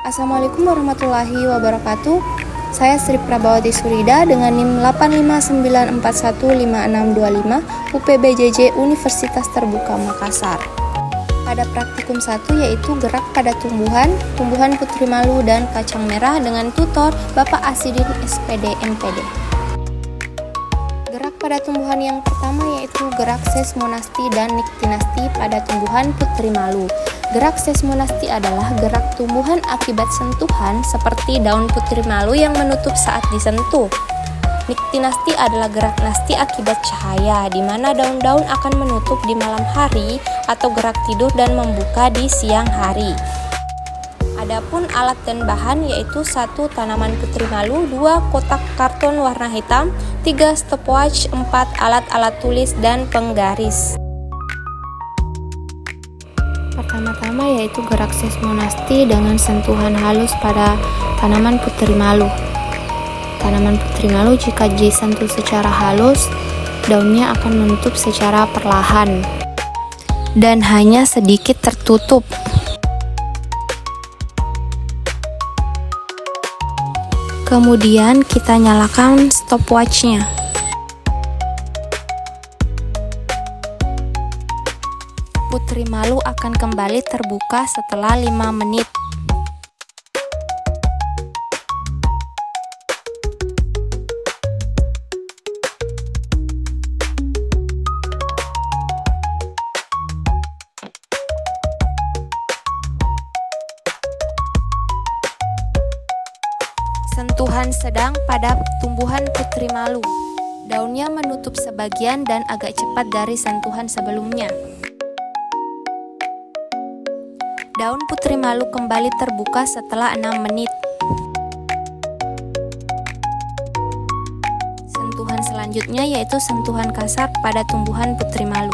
Assalamualaikum warahmatullahi wabarakatuh. Saya Sri Prabawati Surida dengan NIM 859415625 UPBJJ Universitas Terbuka Makassar. Pada praktikum 1 yaitu gerak pada tumbuhan putri malu dan kacang merah dengan tutor Bapak Asidin SPD MPD. Gerak pada tumbuhan yang pertama yaitu gerak sesmonasti dan niktinasti pada tumbuhan putri malu. Gerak sesmonasti adalah gerak tumbuhan akibat sentuhan seperti daun putri malu yang menutup saat disentuh. Niktinasti adalah gerak nasti akibat cahaya, di mana daun-daun akan menutup di malam hari atau gerak tidur dan membuka di siang hari. Adapun alat dan bahan yaitu 1 tanaman putri malu, 2 kotak karton warna hitam, 3 stopwatch, 4 alat-alat tulis dan penggaris. Pertama-tama yaitu gerak sesmonasti dengan sentuhan halus pada tanaman putri malu. Tanaman putri malu jika disentuh secara halus, daunnya akan menutup secara perlahan dan hanya sedikit tertutup. Kemudian kita nyalakan stopwatch-nya. Putri malu akan kembali terbuka setelah 5 menit. Sentuhan sedang pada tumbuhan putri malu. Daunnya menutup sebagian dan agak cepat dari sentuhan sebelumnya. Daun putri malu kembali terbuka setelah 6 menit. Sentuhan selanjutnya yaitu sentuhan kasar pada tumbuhan putri malu.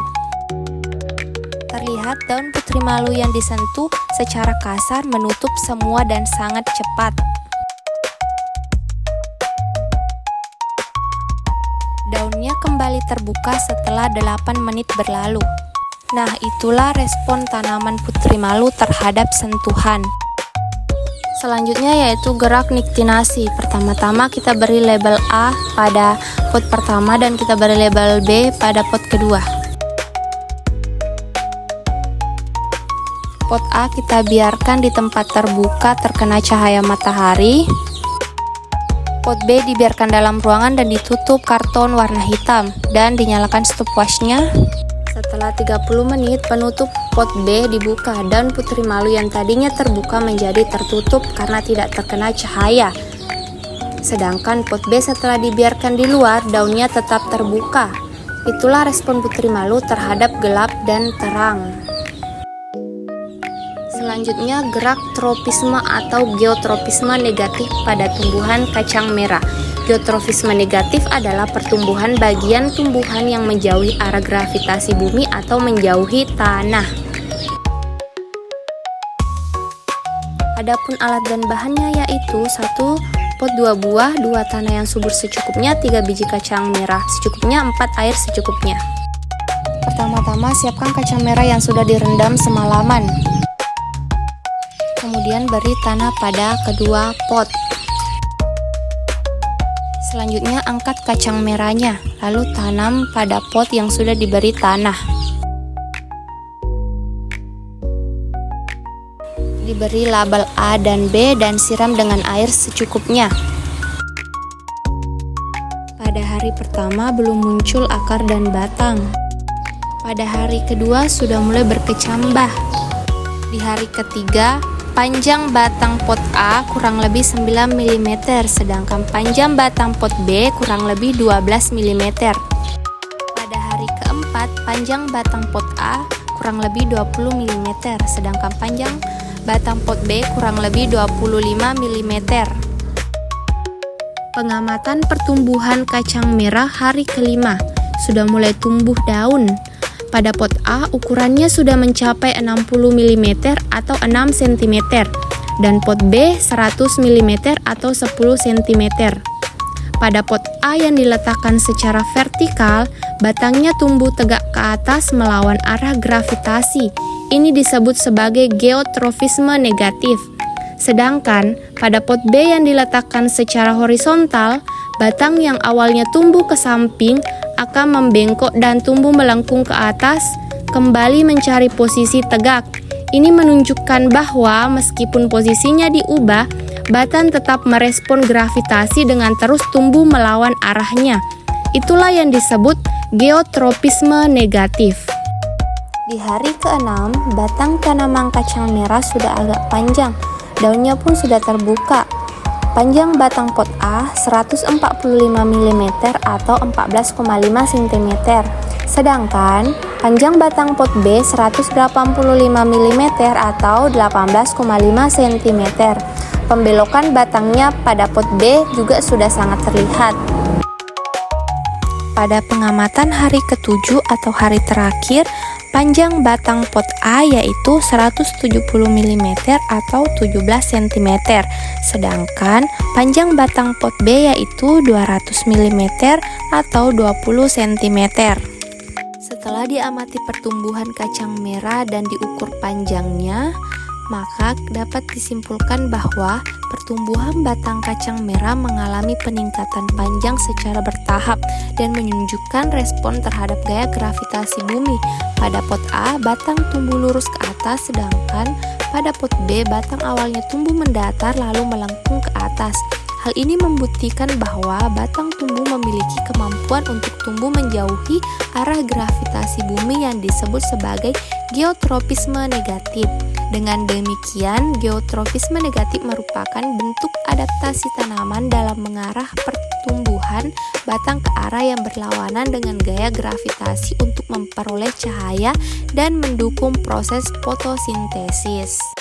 Terlihat daun putri malu yang disentuh secara kasar menutup semua dan sangat cepat. Daunnya kembali terbuka setelah 8 menit berlalu. Nah, itulah respon tanaman putri malu terhadap sentuhan. Selanjutnya yaitu gerak niktinasi. Pertama-tama kita beri label A pada pot pertama dan kita beri label B pada pot kedua. Pot A kita biarkan di tempat terbuka terkena cahaya matahari. Pot B dibiarkan dalam ruangan dan ditutup karton warna hitam dan dinyalakan stopwatch-nya. Setelah 30 menit, penutup pot B dibuka dan putri malu yang tadinya terbuka menjadi tertutup karena tidak terkena cahaya. Sedangkan pot B setelah dibiarkan di luar, daunnya tetap terbuka. Itulah respon putri malu terhadap gelap dan terang. Selanjutnya gerak tropisme atau geotropisme negatif pada tumbuhan kacang merah. Geotrofisme negatif adalah pertumbuhan bagian tumbuhan yang menjauhi arah gravitasi bumi atau menjauhi tanah. Adapun alat dan bahannya yaitu 1 pot 2 buah, 2 tanah yang subur secukupnya, 3 biji kacang merah secukupnya, 4 air secukupnya. Pertama-tama siapkan kacang merah yang sudah direndam semalaman. Kemudian beri tanah pada kedua pot. Selanjutnya angkat kacang merahnya, lalu tanam pada pot yang sudah diberi tanah. Diberi label A dan B dan siram dengan air secukupnya. Pada hari pertama belum muncul akar dan batang. Pada hari kedua sudah mulai berkecambah. Di hari ketiga, panjang batang pot A kurang lebih 9 mm, sedangkan panjang batang pot B kurang lebih 12 mm. Pada hari keempat, panjang batang pot A kurang lebih 20 mm, sedangkan panjang batang pot B kurang lebih 25 mm. Pengamatan pertumbuhan kacang merah hari kelima, sudah mulai tumbuh daun. Pada pot A ukurannya sudah mencapai 60 mm atau 6 cm dan pot B 100 mm atau 10 cm. Pada pot A yang diletakkan secara vertikal, batangnya tumbuh tegak ke atas melawan arah gravitasi. Ini disebut sebagai geotrofisme negatif. Sedangkan pada pot B yang diletakkan secara horizontal, batang yang awalnya tumbuh ke samping akan membengkok dan tumbuh melengkung ke atas, kembali mencari posisi tegak. Ini menunjukkan bahwa meskipun posisinya diubah, batang tetap merespon gravitasi dengan terus tumbuh melawan arahnya. Itulah yang disebut geotropisme negatif. Di hari ke-6, batang tanaman kacang merah sudah agak panjang, daunnya pun sudah terbuka. Panjang batang pot A 145 mm atau 14,5 cm. Sedangkan panjang batang pot B 185 mm atau 18,5 cm. Pembelokan batangnya pada pot B juga sudah sangat terlihat. Pada pengamatan hari ke-7 atau hari terakhir, panjang batang pot A yaitu 170 mm atau 17 cm, sedangkan panjang batang pot B yaitu 200 mm atau 20 cm. Setelah diamati pertumbuhan kacang merah dan diukur panjangnya, maka dapat disimpulkan bahwa pertumbuhan batang kacang merah mengalami peningkatan panjang secara bertahap dan menunjukkan respon terhadap gaya gravitasi bumi. Pada pot A, batang tumbuh lurus ke atas, sedangkan pada pot B, batang awalnya tumbuh mendatar lalu melengkung ke atas. Hal ini membuktikan bahwa batang tumbuh memiliki kemampuan untuk tumbuh menjauhi arah gravitasi bumi yang disebut sebagai geotropisme negatif. Dengan demikian, geotropisme negatif merupakan bentuk adaptasi tanaman dalam mengarah pertumbuhan batang ke arah yang berlawanan dengan gaya gravitasi untuk memperoleh cahaya dan mendukung proses fotosintesis.